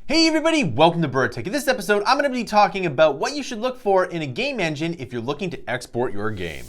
Hey everybody, welcome to Bura. In this episode, I'm going to be talking about what you should look for in a game engine if you're looking to export your game.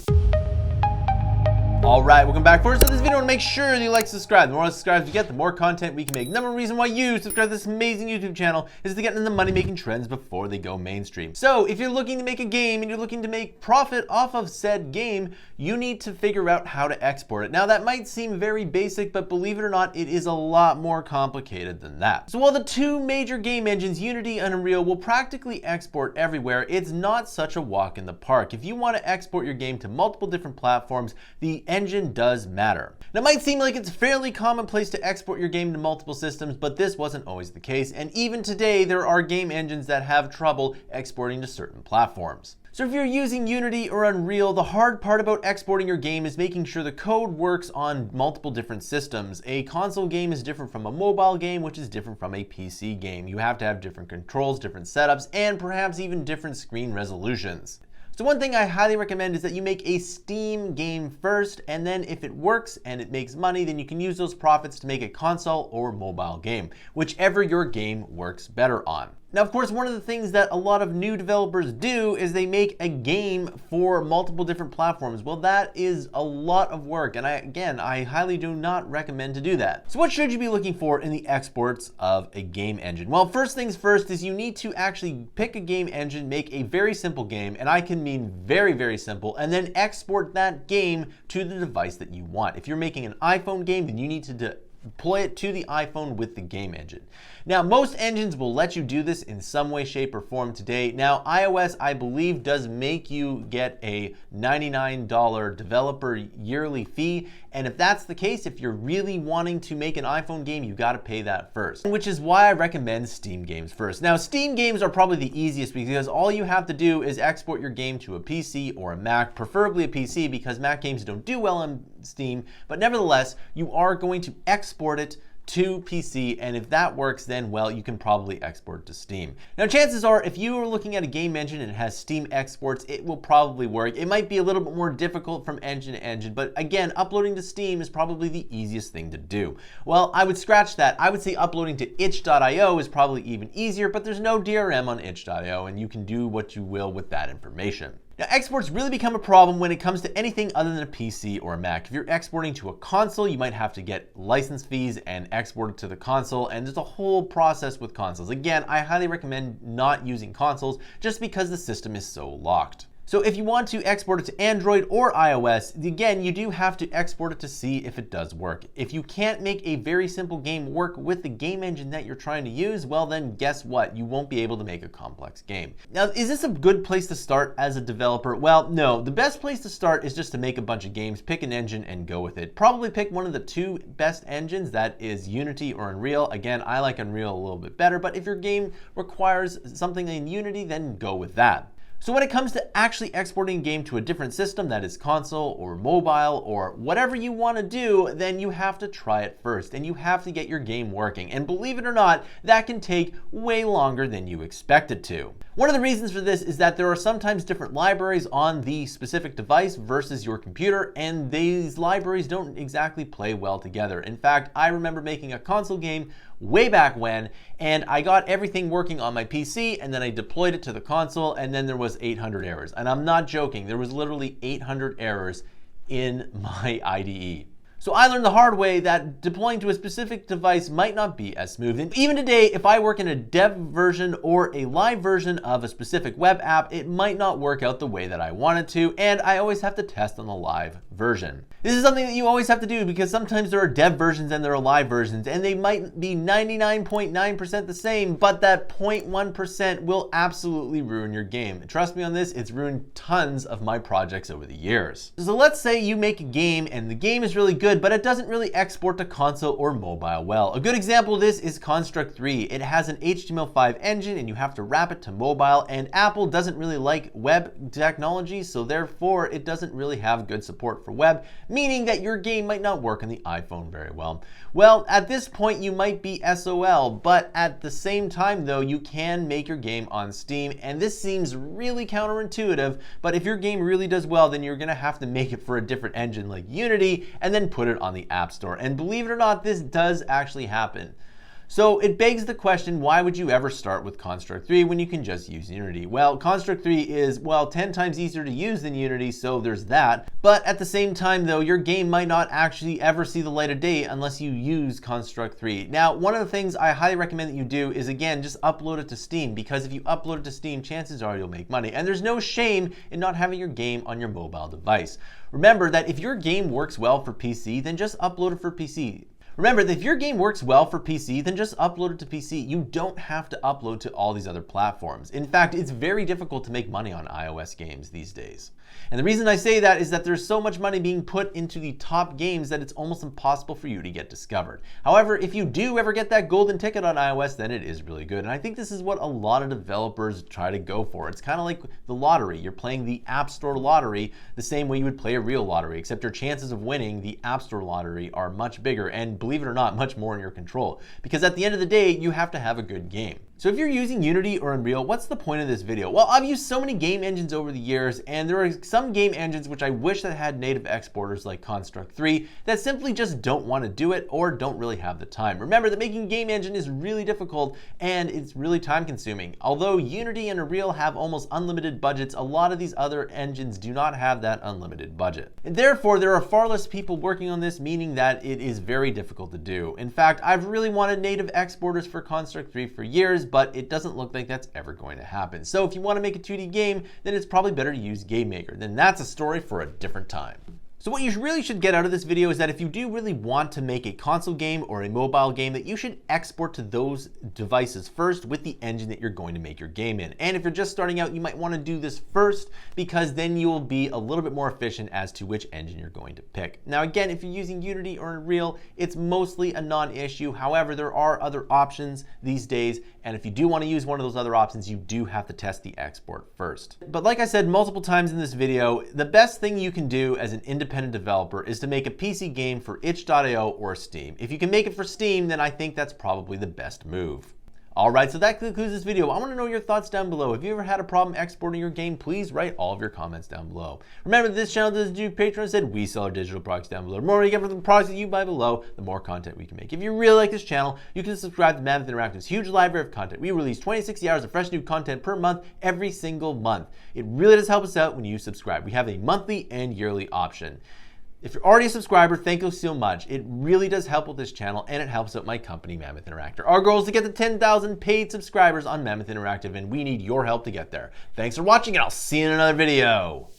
Alright, welcome back. First of this video, I want to make sure that you like and subscribe. The more subscribers you get, the more content we can make. Number one reason why you subscribe to this amazing YouTube channel is to get in the money-making trends before they go mainstream. So, if you're looking to make a game and you're looking to make profit off of said game, you need to figure out how to export it. Now, that might seem very basic, but believe it or not, it is a lot more complicated than that. So while the two major game engines, Unity and Unreal, will practically export everywhere, it's not such a walk in the park. If you want to export your game to multiple different platforms, the engine does matter. Now, it might seem like it's fairly commonplace to export your game to multiple systems, but this wasn't always the case, and even today there are game engines that have trouble exporting to certain platforms. So if you're using Unity or Unreal, the hard part about exporting your game is making sure the code works on multiple different systems. A console game is different from a mobile game, which is different from a PC game. You have to have different controls, different setups, and perhaps even different screen resolutions. So one thing I highly recommend is that you make a Steam game first, and then if it works and it makes money, then you can use those profits to make a console or mobile game, whichever your game works better on. Now, of course, one of the things that a lot of new developers do is they make a game for multiple different platforms. Well, that is a lot of work, and I highly do not recommend to do that. So what should you be looking for in the exports of a game engine? Well, first things first is you need to actually pick a game engine, make a very simple game, and I can mean very, very simple, and then export that game to the device that you want. If you're making an iPhone game, then you need to deploy it to the iPhone with the game engine. Now, most engines will let you do this in some way, shape, or form today. Now, iOS, I believe, does make you get a $99 developer yearly fee. And if that's the case, if you're really wanting to make an iPhone game, you got to pay that first, which is why I recommend Steam games first. Now, Steam games are probably the easiest because all you have to do is export your game to a PC or a Mac, preferably a PC because Mac games don't do well on Steam, but nevertheless, you are going to export it to PC, and if that works, then well, you can probably export to Steam. Now, chances are, if you are looking at a game engine and it has Steam exports, it will probably work. It might be a little bit more difficult from engine to engine, but again, uploading to Steam is probably the easiest thing to do. Well, I would scratch that. I would say uploading to itch.io is probably even easier, but there's no DRM on itch.io, and you can do what you will with that information. Now, exports really become a problem when it comes to anything other than a PC or a Mac. If you're exporting to a console, you might have to get license fees and export it to the console, and there's a whole process with consoles. Again, I highly recommend not using consoles just because the system is so locked. So if you want to export it to Android or iOS, again, you do have to export it to see if it does work. If you can't make a very simple game work with the game engine that you're trying to use, well then guess what? You won't be able to make a complex game. Now, is this a good place to start as a developer? Well, no. The best place to start is just to make a bunch of games, pick an engine, and go with it. Probably pick one of the two best engines, that is Unity or Unreal. Again, I like Unreal a little bit better, but if your game requires something in Unity, then go with that. So when it comes to actually exporting a game to a different system, that is console or mobile or whatever you want to do, then you have to try it first and you have to get your game working. And believe it or not, that can take way longer than you expect it to. One of the reasons for this is that there are sometimes different libraries on the specific device versus your computer, and these libraries don't exactly play well together. In fact, I remember making a console game way back when, and I got everything working on my PC, and then I deployed it to the console, and then there was 800 errors. And I'm not joking, there was literally 800 errors in my IDE. So I learned the hard way that deploying to a specific device might not be as smooth. And even today, if I work in a dev version or a live version of a specific web app, it might not work out the way that I want it to, and I always have to test on the live version. This is something that you always have to do because sometimes there are dev versions and there are live versions, and they might be 99.9% the same, but that 0.1% will absolutely ruin your game. Trust me on this, it's ruined tons of my projects over the years. So let's say you make a game and the game is really good, but it doesn't really export to console or mobile well. A good example of this is Construct 3. It has an HTML5 engine and you have to wrap it to mobile, and Apple doesn't really like web technology, so therefore it doesn't really have good support for web, meaning that your game might not work on the iPhone very well. Well, at this point you might be SOL, but at the same time though, you can make your game on Steam, and this seems really counterintuitive, but if your game really does well, then you're gonna have to make it for a different engine like Unity and then put it on the App Store. And believe it or not, this does actually happen. So it begs the question, why would you ever start with Construct 3 when you can just use Unity? Well, Construct 3 is, well, 10 times easier to use than Unity, so there's that. But at the same time though, your game might not actually ever see the light of day unless you use Construct 3. Now, one of the things I highly recommend that you do is, again, just upload it to Steam, because if you upload it to Steam, chances are you'll make money. And there's no shame in not having your game on your mobile device. Remember that if your game works well for PC, then just upload it for PC. Remember that if your game works well for PC, then just upload it to PC. You don't have to upload to all these other platforms. In fact, it's very difficult to make money on iOS games these days. And the reason I say that is that there's so much money being put into the top games that it's almost impossible for you to get discovered. However, if you do ever get that golden ticket on iOS, then it is really good. And I think this is what a lot of developers try to go for. It's kind of like the lottery. You're playing the App Store lottery the same way you would play a real lottery, except your chances of winning the App Store lottery are much bigger and, believe it or not, much more in your control. Because at the end of the day, you have to have a good game. So if you're using Unity or Unreal, what's the point of this video? Well, I've used so many game engines over the years, and there are some game engines which I wish that had native exporters like Construct 3 that simply just don't want to do it or don't really have the time. Remember that making a game engine is really difficult and it's really time consuming. Although Unity and Unreal have almost unlimited budgets, a lot of these other engines do not have that unlimited budget. And therefore, there are far less people working on this, meaning that it is very difficult to do. In fact, I've really wanted native exporters for Construct 3 for years, but it doesn't look like that's ever going to happen. So if you want to make a 2D game, then it's probably better to use Game Maker. Then that's a story for a different time. So what you really should get out of this video is that if you do really want to make a console game or a mobile game, that you should export to those devices first with the engine that you're going to make your game in. And if you're just starting out, you might want to do this first, because then you will be a little bit more efficient as to which engine you're going to pick. Now again, if you're using Unity or Unreal, it's mostly a non-issue. However, there are other options these days, and if you do want to use one of those other options, you do have to test the export first. But like I said multiple times in this video, the best thing you can do as an independent developer is to make a PC game for itch.io or Steam. If you can make it for Steam, then I think that's probably the best move. Alright, so that concludes this video. I want to know your thoughts down below. If you ever had a problem exporting your game, please write all of your comments down below. Remember, this channel doesn't do Patreon, said we sell our digital products down below. The more we get from the products that you buy below, the more content we can make. If you really like this channel, you can subscribe to Mammoth Interactive's huge library of content. We release 60 hours of fresh new content per month, every single month. It really does help us out when you subscribe. We have a monthly and yearly option. If you're already a subscriber, thank you so much. It really does help with this channel, and it helps out my company, Mammoth Interactive. Our goal is to get to 10,000 paid subscribers on Mammoth Interactive, and we need your help to get there. Thanks for watching, and I'll see you in another video.